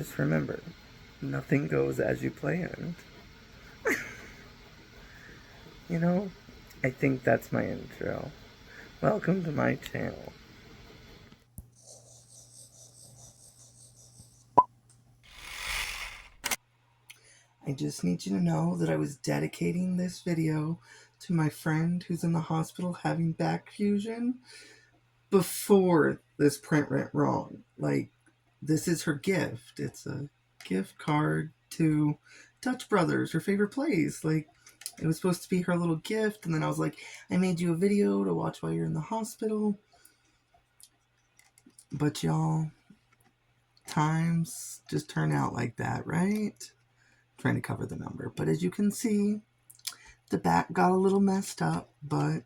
just remember, nothing goes as you planned. You know, I think that's my intro. Welcome to my channel. I just need you to know that I was dedicating this video to my friend who's in the hospital having back fusion before this print went wrong. Like, this is her gift. It's a gift card to Dutch Brothers, her favorite place. Like, it was supposed to be her little gift, and then I was like, I made you a video to watch while you're in the hospital. But y'all, times just turn out like that, right? Trying to cover the number. But as you can see, the back got a little messed up, but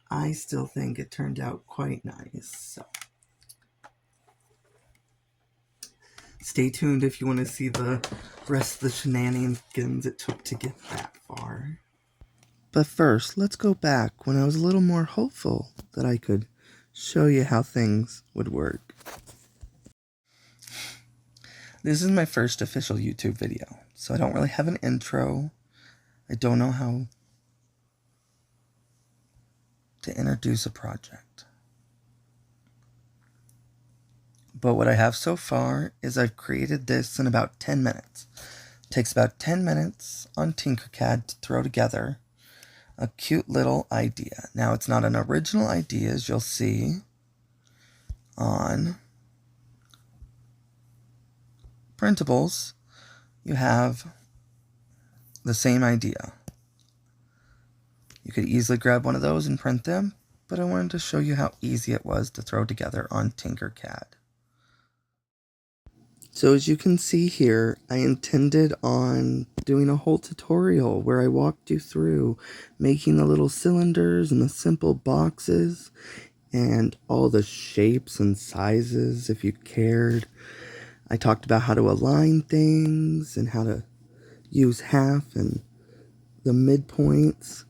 I still think it turned out quite nice. So stay tuned if you want to see the rest of the shenanigans it took to get that far. But first, let's go back when I was a little more hopeful that I could show you how things would work. This is my first official YouTube video, so I don't really have an intro. I don't know how to introduce a project. But what I have so far is I've created this in about 10 minutes. It takes about 10 minutes on Tinkercad to throw together a cute little idea. Now, it's not an original idea, as you'll see on printables. You have the same idea. You could easily grab one of those and print them, but I wanted to show you how easy it was to throw together on Tinkercad. So as you can see here, I intended on doing a whole tutorial where I walked you through making the little cylinders and the simple boxes and all the shapes and sizes if you cared. I talked about how to align things and how to use half and the midpoints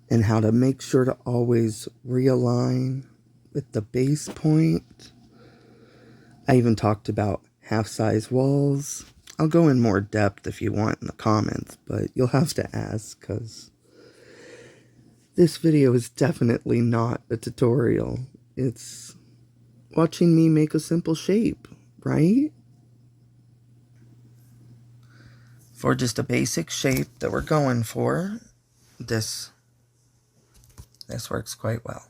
and how to make sure to always realign with the base point. I even talked about half-size walls. I'll go in more depth if you want in the comments, but you'll have to ask because this video is definitely not a tutorial. It's watching me make a simple shape, right? For just a basic shape that we're going for, this works quite well.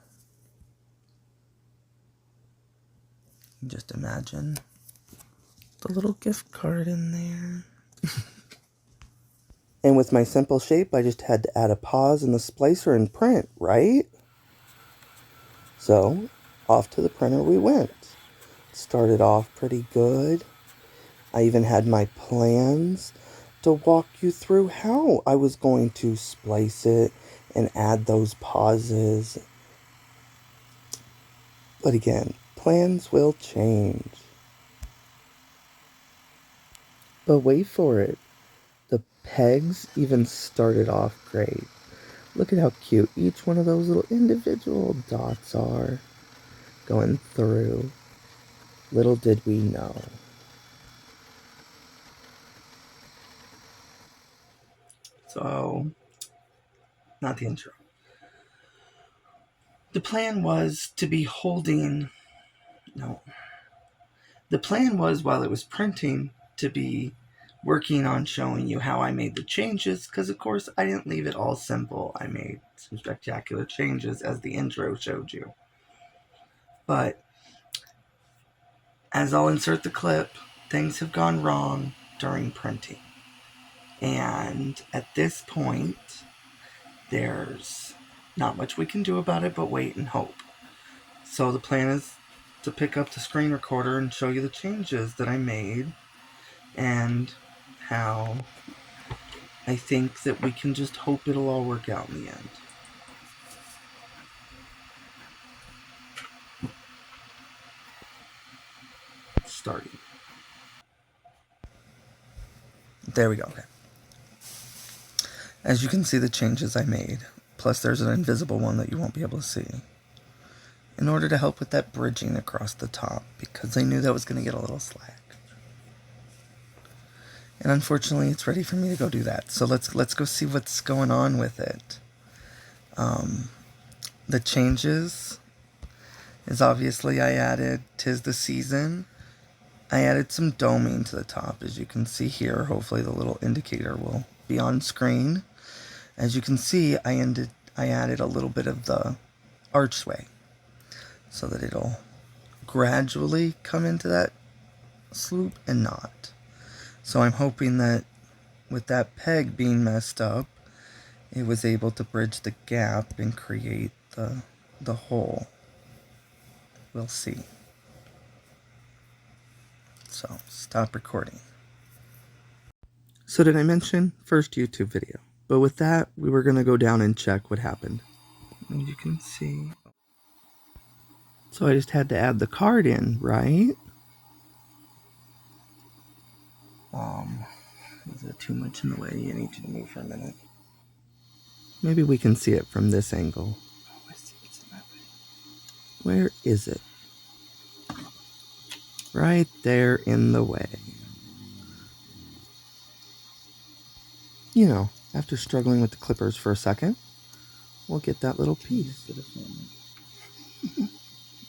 Just imagine the little gift card in there. And with my simple shape, I just had to add a pause in the splicer and print, right? So, off to the printer we went. Started off pretty good. I even had my plans to walk you through how I was going to splice it and add those pauses. But again, plans will change. But wait for it. The pegs even started off great. Look at how cute each one of those little individual dots are going through. Little did we know. So, not the intro. The plan was to be holding, the plan was while it was printing to be working on showing you how I made the changes, because of course I didn't leave it all simple. I made some spectacular changes as the intro showed you. But as I'll insert the clip, things have gone wrong during printing. And at this point, there's not much we can do about it but wait and hope. So the plan is to pick up the screen recorder and show you the changes that I made and how I think that we can just hope it'll all work out in the end. Starting. There we go. Okay. As you can see the changes I made, plus there's an invisible one that you won't be able to see, in order to help with that bridging across the top, because I knew that was going to get a little slack. And unfortunately, it's ready for me to go do that. So let's go see what's going on with it. The changes is obviously I added 'Tis the Season. I added some doming to the top, as you can see here. Hopefully the little indicator will be on screen. As you can see, I added a little bit of the archway so that it'll gradually come into that sloop and not. So I'm hoping that with that peg being messed up, it was able to bridge the gap and create the hole. We'll see. So, stop recording. So did I mention first YouTube video? But with that, we were going to go down and check what happened. As you can see. So I just had to add the card in, right? Is there too much in the way? I need you to move for a minute. Maybe we can see it from this angle. Where is it? Right there in the way. You know, after struggling with the clippers for a second, we'll get that little piece.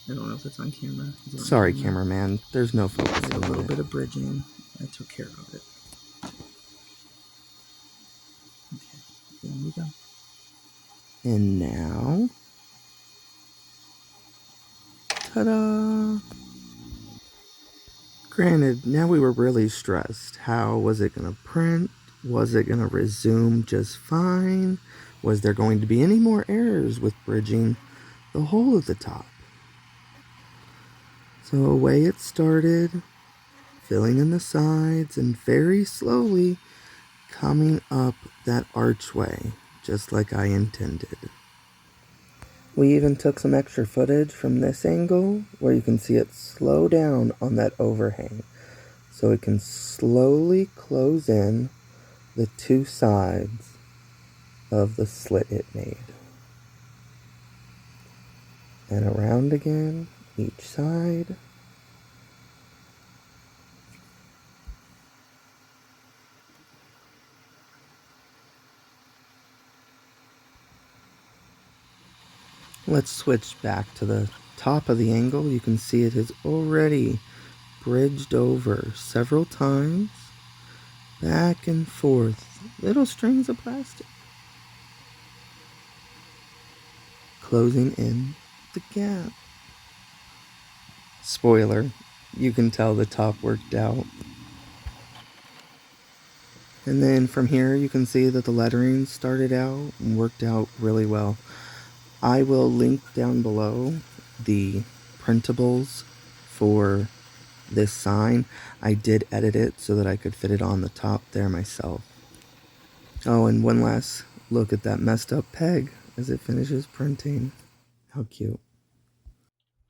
I don't know if it's on camera. Sorry, cameraman. There's no focus. A little bit of bridging. I took care of it. Okay, there we go. And now, ta-da! Granted, now we were really stressed. How was it going to print? Was it going to resume just fine? Was there going to be any more errors with bridging the whole of the top? So away it started, filling in the sides and very slowly coming up that archway, just like I intended. We even took some extra footage from this angle where you can see it slow down on that overhang, so it can slowly close in the two sides of the slit it made. And around again, each side. Let's switch back to the top of the angle. You can see it has already bridged over several times, back and forth, little strings of plastic, closing in the gap. Spoiler, you can tell the top worked out. And then from here you can see that the lettering started out and worked out really well. I will link down below the printables for this sign. I did edit it so that I could fit it on the top there myself. Oh, and one last look at that messed up peg as it finishes printing. How cute.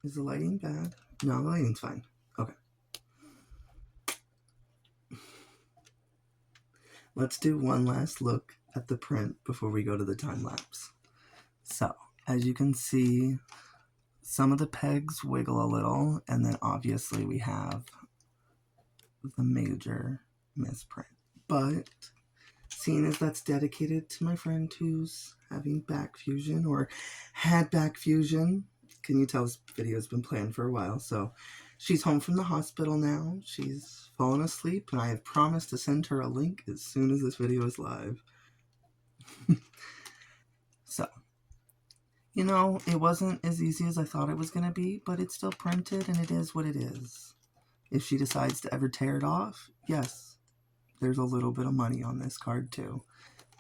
Is the lighting bad? No, the lighting's fine. Okay. Let's do one last look at the print before we go to the time lapse. So, as you can see, some of the pegs wiggle a little, and then obviously we have the major misprint. But seeing as that's dedicated to my friend who's having back fusion or had back fusion, can you tell this video's been planned for a while? So she's home from the hospital now. She's fallen asleep, and I have promised to send her a link as soon as this video is live. So, you know, it wasn't as easy as I thought it was going to be, but it's still printed, and it is what it is. If she decides to ever tear it off, yes, there's a little bit of money on this card too.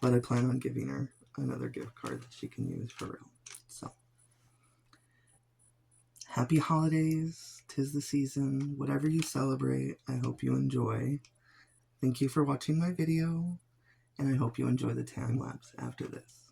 But I plan on giving her another gift card that she can use for real. So, happy holidays, 'tis the season, whatever you celebrate, I hope you enjoy. Thank you for watching my video, and I hope you enjoy the time lapse after this.